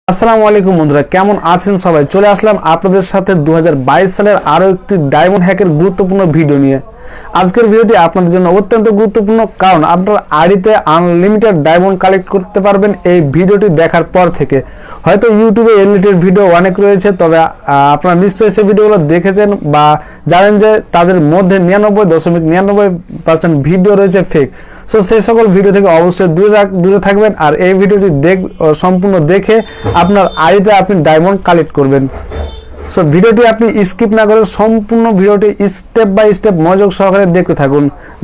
আসসালামু আলাইকুম বন্ধুরা, কেমন আছেন সবাই? চলে আসলাম আপনাদের সাথে 2022 সালের আরো একটি ডায়মন্ড হ্যাকের গুরুত্বপূর্ণ ভিডিও নিয়ে। আজকের ভিডিওটি আপনাদের জন্য অত্যন্ত গুরুত্বপূর্ণ, কারণ আপনার আইডিতে আনলিমিটেড ডায়মন্ড কালেক্ট করতে পারবেন এই ভিডিওটি দেখার পর থেকে। হয়তো ইউটিউবে রিলেটেড ভিডিও অনেক রয়েছে, তবে আপনারা নিশ্চয়ই সেই ভিডিওগুলো দেখেছেন বা জানেন যে তাদের মধ্যে 99.99% ভিডিও রয়েছে ফেক। সো সেই সকল ভিডিও থেকে অবশ্যই দূরে থাকবেন, আর এই ভিডিওটি সম্পূর্ণ দেখে আপনার আইডিতে আপনি ডায়মন্ড কালেক্ট করবেন। সো ভিডিওটি আপনি স্কিপ না করে সম্পূর্ণ ভিডিওটি স্টেপ বাই স্টেপ মনোযোগ সহকারে দেখতে থাকুন,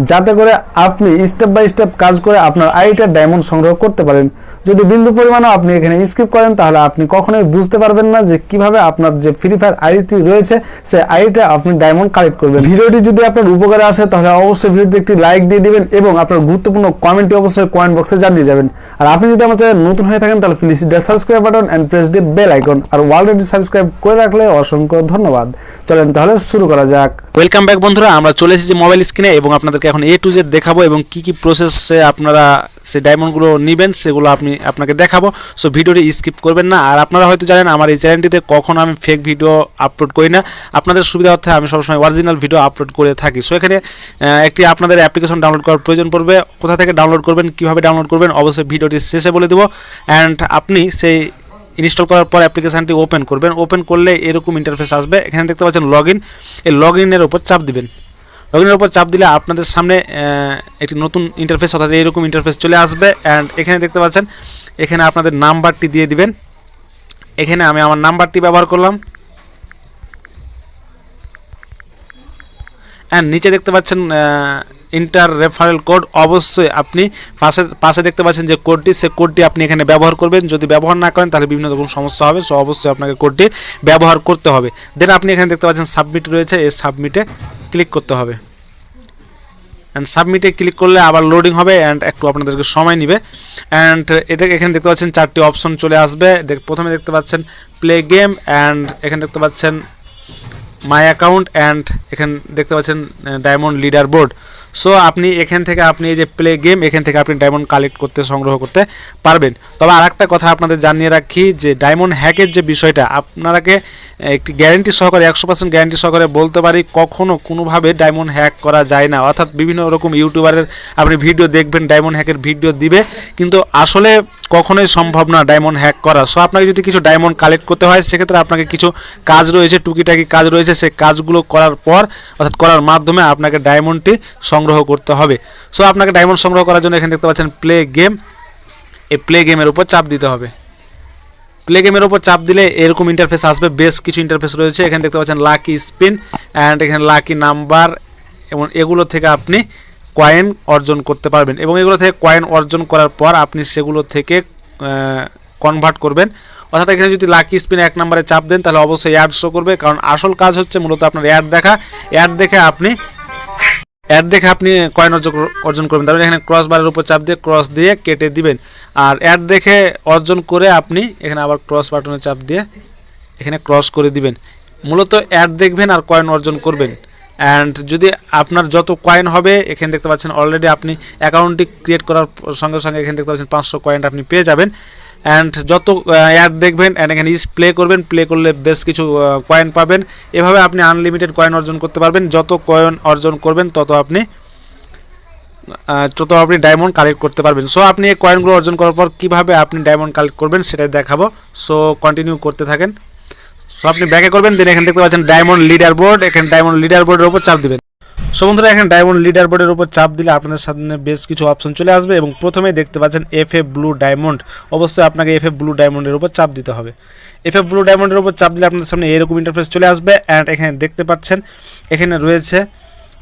যাতে করে আপনি স্টেপ বাই স্টেপ কাজ করে আপনার আইডিতে ডায়মন্ড সংগ্রহ করতে পারেন। যদি বিন্দু পরিমাণও আপনি এখানে স্কিপ করেন, তাহলে আপনি কখনোই বুঝতে পারবেন না যে কিভাবে আপনার যে ফ্রি ফায়ার আইডিটি রয়েছে সেই আইডিতে আপনি ডায়মন্ড কালেক্ট করবেন। ভিডিওটি যদি আপনার উপকারে আসে তাহলে অবশ্যই ভিডিওতে একটি লাইক দিয়ে দিবেন এবং আপনার গুরুত্বপূর্ণ কমেন্টটি অবশ্যই কমেন্ট বক্সে জানিয়ে যাবেন। আর আপনি যদি আমার চ্যানেল নতুন হয়ে থাকেন তাহলে please the subscribe button and press the bell icon. আর অলরেডি সাবস্ক্রাইব করে রাখলে অসংখ্য ধন্যবাদ। চলেন তাহলে শুরু করা যাক। ওয়েলকাম ব্যাক বন্ধুরা, আমরা চলে এসেছি মোবাইল স্ক্রিনে এবং আপনাদেরকে এখন A to Z দেখাবো এবং কি কি প্রসেসে আপনারা সেই ডায়মন্ডগুলো নেবেন সেগুলো আপনাকে দেখাবো। সো ভিডিওটি স্কিপ করবেন না। আর আপনারা হয়তো জানেন আমার এই চ্যানেলটিতে কখনো আমি ফেক ভিডিও আপলোড করি না, আপনাদের সুবিধা অর্থে আমি সবসময় অরিজিনাল ভিডিও আপলোড করে থাকি। সো এখানে একটি আপনাদের অ্যাপ্লিকেশন ডাউনলোড করার প্রয়োজন পড়বে। কোথা থেকে ডাউনলোড করবেন, কীভাবে ডাউনলোড করবেন অবশ্যই ভিডিওটি শেষে বলে দেবো। অ্যান্ড আপনি সেই ইনস্টল করার পর অ্যাপ্লিকেশানটি ওপেন করবেন। ওপেন করলে এরকম ইন্টারফেস আসবে। এখানে দেখতে পাচ্ছেন লগইন, এই লগইনের উপর চাপ দিবেন। লগইনের উপর চাপ দিলে আপনাদের সামনে একটি নতুন ইন্টারফেস অর্থাৎ এইরকম ইন্টারফেস চলে আসবে। অ্যান্ড এখানে দেখতে পাচ্ছেন এখানে আপনাদের নাম্বারটি দিয়ে দিবেন। এখানে আমি আমার নাম্বারটি ব্যবহার করলাম। অ্যান্ড নিচে দেখতে পাচ্ছেন ইন্টার রেফারেল কোড। অবশ্যই আপনি পাশে দেখতে পাচ্ছেন যে কোডটি, সে কোডটি আপনি এখানে ব্যবহার করবেন। যদি ব্যবহার না করেন তাহলে বিভিন্ন রকম সমস্যা হবে। সো অবশ্যই আপনাকে কোডটি ব্যবহার করতে হবে। দেন আপনি এখানে দেখতে পাচ্ছেন সাবমিট রয়েছে, এই সাবমিটে ক্লিক করতে হবে। অ্যান্ড সাবমিটে ক্লিক করলে আবার লোডিং হবে অ্যান্ড একটু আপনাদেরকে সময় নেবে। অ্যান্ড এটা এখানে দেখতে পাচ্ছেন চারটি অপশন চলে আসবে। প্রথমে দেখতে পাচ্ছেন প্লে গেম, অ্যান্ড এখানে দেখতে পাচ্ছেন মাই অ্যাকাউন্ট, অ্যান্ড এখানে দেখতে পাচ্ছেন ডায়মন্ড লিডার বোর্ড। সো আপনি এখান থেকে আপনি এই যে প্লে গেম, এখান থেকে আপনি ডায়মন্ড কালেক্ট করতে সংগ্রহ করতে পারবেন। তবে আর একটা কথা আপনাদের জানিয়ে রাখি যে ডায়মন্ড হ্যাকের যে বিষয়টা আপনারাকে একটি গ্যারেন্টি সহকারে 100% গ্যারেন্টি সহকারে বলতে পারি, কখনো কোনোভাবে ডায়মন্ড হ্যাক করা যায় না। অর্থাৎ বিভিন্ন রকম ইউটিউবারের আপনি ভিডিও দেখবেন, ডায়মন্ড হ্যাকের ভিডিও দিবে, কিন্তু আসলে কখনোই সম্ভব না ডায়মন্ড হ্যাক করা। সো আপনাকে যদি কিছু ডায়মন্ড কালেক্ট করতে হয় সেক্ষেত্রে আপনাকে কিছু কাজ রয়েছে, টুকিটাকি কাজ রয়েছে, সেই কাজগুলো করার পর অর্থাৎ করার মাধ্যমে আপনাকে ডায়মন্ডটি সংগ্রহ করতে হবে। সো আপনাকে ডায়মন্ড সংগ্রহ করার জন্য এখানে দেখতে পাচ্ছেন প্লে গেম, এই প্লে গেমের উপর চাপ দিতে হবে। প্লে গেমের উপর চাপ দিলে এরকম ইন্টারফেস আসবে। বেশ কিছু ইন্টারফেস রয়েছে। এখানে দেখতে পাচ্ছেন লাকি স্পিন অ্যান্ড এখানে লাকি নাম্বার, এবং এগুলো থেকে আপনি কয়েন অর্জন করতে পারবেন। এবং এগুলো থেকে কয়েন অর্জন করার পর আপনি সেগুলো থেকে কনভার্ট করবেন। অর্থাৎ এখানে যদি লাকি স্পিন 1 নম্বরে চাপ দেন তাহলে অবশ্যই অ্যাড শো করবে, কারণ আসল কাজ হচ্ছে মূলত আপনার অ্যাড দেখা। অ্যাড দেখে আপনি কয়েন অর্জন করবেন। তারপরে এখানে ক্রস বারের উপর চাপ দিয়ে ক্রস দিয়ে কেটে দিবেন। আর অ্যাড দেখে অর্জন করে আপনি এখানে আবার ক্রস বাটনে চাপ দিয়ে এখানে ক্রস করে দিবেন। মূলত অ্যাড দেখবেন আর কয়েন অর্জন করবেন। অ্যান্ড যদি আপনার যত কয়েন হবে, এখানে দেখতে পাচ্ছেন অলরেডি আপনি অ্যাকাউন্টটি ক্রিয়েট করার সঙ্গে সঙ্গে এখানে দেখতে পাচ্ছেন 500 কয়েন আপনি পেয়ে যাবেন। অ্যান্ড যত অ্যাড দেখবেন অ্যান্ড এখানে প্লে করবেন, প্লে করলে বেশ কিছু কয়েন পাবেন। এভাবে আপনি আনলিমিটেড কয়েন অর্জন করতে পারবেন। যত কয়েন অর্জন করবেন তত আপনি ডায়মন্ড কালেক্ট করতে পারবেন। সো আপনি এই কয়েনগুলো অর্জন করার পর কীভাবে আপনি ডায়মন্ড কালেক্ট করবেন সেটাই দেখাবো। সো কন্টিনিউ করতে থাকেন। সো আপনি ব্যাকে করবেন, দেন এখানে দেখতে পাচ্ছেন ডায়মন্ড লিডার বোর্ড, এখানে ডায়মন্ড লিডার বোর্ডের উপর চাপ দিবেন। সো বন্ধুরা, এখানে ডায়মন্ড লিডার বোর্ডের উপর চাপ দিলে আপনাদের সামনে বেশ কিছু অপশন চলে আসবে এবং প্রথমেই দেখতে পাচ্ছেন FF ব্লু ডায়মন্ড। অবশ্যই আপনাকে FF ব্লু ডায়মন্ডের উপর চাপ দিতে হবে। FF ব্লু ডায়মন্ডের উপর চাপ দিলে আপনাদের সামনে এরকম ইন্টারফেস চলে আসবে। অ্যান্ড এখানে দেখতে পাচ্ছেন এখানে রয়েছে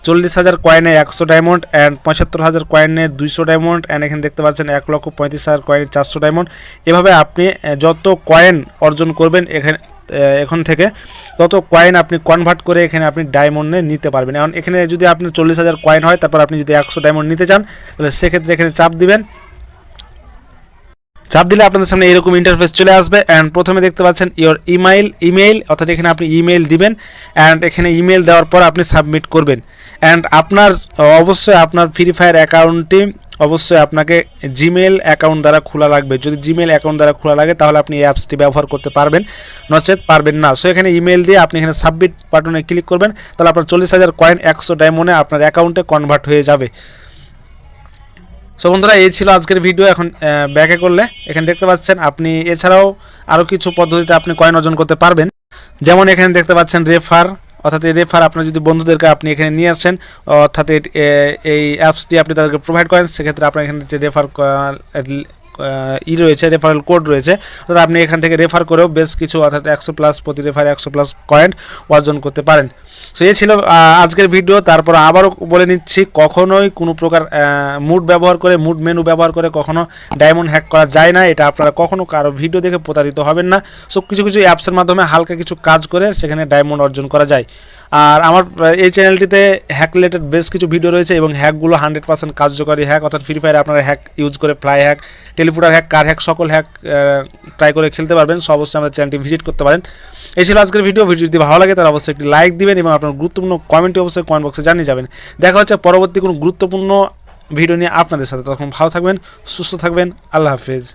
40,000 কয়েনে 100 ডায়মন্ড, অ্যান্ড 75,000 কয়েনে 200 ডায়মন্ড, অ্যান্ড এখানে দেখতে পাচ্ছেন 1,35,000 কয়েনে 400 ডায়মন্ড। এভাবে আপনি যত কয়েন অর্জন করবেন এখন থেকে তত কয়েন আপনি কনভার্ট করে এখানে আপনি ডায়মন্ডে নিতে পারবেন। এখন এখানে যদি আপনার 40,000 কয়েন হয়, তারপর আপনি যদি 100 ডায়মন্ড নিতে চান তাহলে সেক্ষেত্রে এখানে চাপ দিবেন। চাপ দিলে আপনাদের সামনে এরকম ইন্টারফেস চলে আসবে। অ্যান্ড প্রথমে দেখতে পাচ্ছেন ইওর ইমেইল, অর্থাৎ এখানে আপনি ইমেইল দিবেন। অ্যান্ড এখানে ইমেইল দেওয়ার পর আপনি সাবমিট করবেন। অ্যান্ড অবশ্যই আপনার ফ্রি ফায়ার অ্যাকাউন্টটি অবশ্যই আপনাকে জিমেল অ্যাকাউন্ট দ্বারা খোলা লাগবে। যদি জিমেল অ্যাকাউন্ট দ্বারা খোলা লাগে তাহলে আপনি এই অ্যাপসটি ব্যবহার করতে পারবেন, নচেত পারবেন না। সো এখানে ইমেল দিয়ে আপনি এখানে সাবমিট বাটনে ক্লিক করবেন, তাহলে আপনার 40,000 কয়েন 100 ডায়মন্ডে আপনার অ্যাকাউন্টে কনভার্ট হয়ে যাবে। সো বন্ধুরা, এই ছিল আজকের ভিডিও। এখন ব্যাকে করলে এখানে দেখতে পাচ্ছেন আপনি এছাড়াও আরও কিছু পদ্ধতিতে আপনি কয়েন অর্জন করতে পারবেন। যেমন এখানে দেখতে পাচ্ছেন রেফার, অর্থাৎ এই রেফার আপনার যদি বন্ধুদেরকে আপনি এখানে নিয়ে আসেন, অর্থাৎ এই অ্যাপসটি আপনি তাদেরকে প্রোভাইড করেন, সেক্ষেত্রে আপনার এখানে যে রেফার রয়েছে, রেফারেল কোড রয়েছে, অর্থাৎ আপনি এখান থেকে রেফার করেও বেশ কিছু, অর্থাৎ 100+ প্রতি রেফারে 100+ কয়েন অর্জন করতে পারেন। সো এই ছিল আজকের ভিডিও। তারপর আবারও বলে নিচ্ছি, কখনোই কোনো প্রকার মুড ব্যবহার করে, মুড মেনু ব্যবহার করে কখনো ডায়মন্ড হ্যাক করা যায় না। এটা আপনারা কখনো কারো ভিডিও দেখে প্রতারিত হবেন না। সো কিছু কিছু অ্যাপসের মাধ্যমে হালকা কিছু কাজ করে সেখানে ডায়মন্ড অর্জন করা যায়। আর আমার এই চ্যানেলটিতে হ্যাক রিলেটেড বেশ কিছু ভিডিও রয়েছে এবং হ্যাকগুলো 100% কার্যকরী হ্যাক, অর্থাৎ ফ্রি ফায়ারে আপনারা হ্যাক ইউজ করে ফ্লাই হ্যাক, টেলিফুটার হ্যাক, কার হ্যাক, সকল হ্যাক ট্রাই করে খেলতে পারবেন। সো অবশ্যই আমাদের চ্যানেলটি ভিজিট করতে পারেন। এই ছিল আজকের ভিডিও। ভিডিও যদি ভালো লাগে তাহলে অবশ্যই একটি লাইক দিবেন এবং আপনার গুরুত্বপূর্ণ কমেন্টটি অবশ্যই কমেন্ট বক্সে জানিয়ে যাবেন। দেখা হচ্ছে পরবর্তী কোনো গুরুত্বপূর্ণ ভিডিও নিয়ে আপনাদের সাথে। তখন ভালো থাকবেন, সুস্থ থাকবেন। আল্লাহ হাফেজ।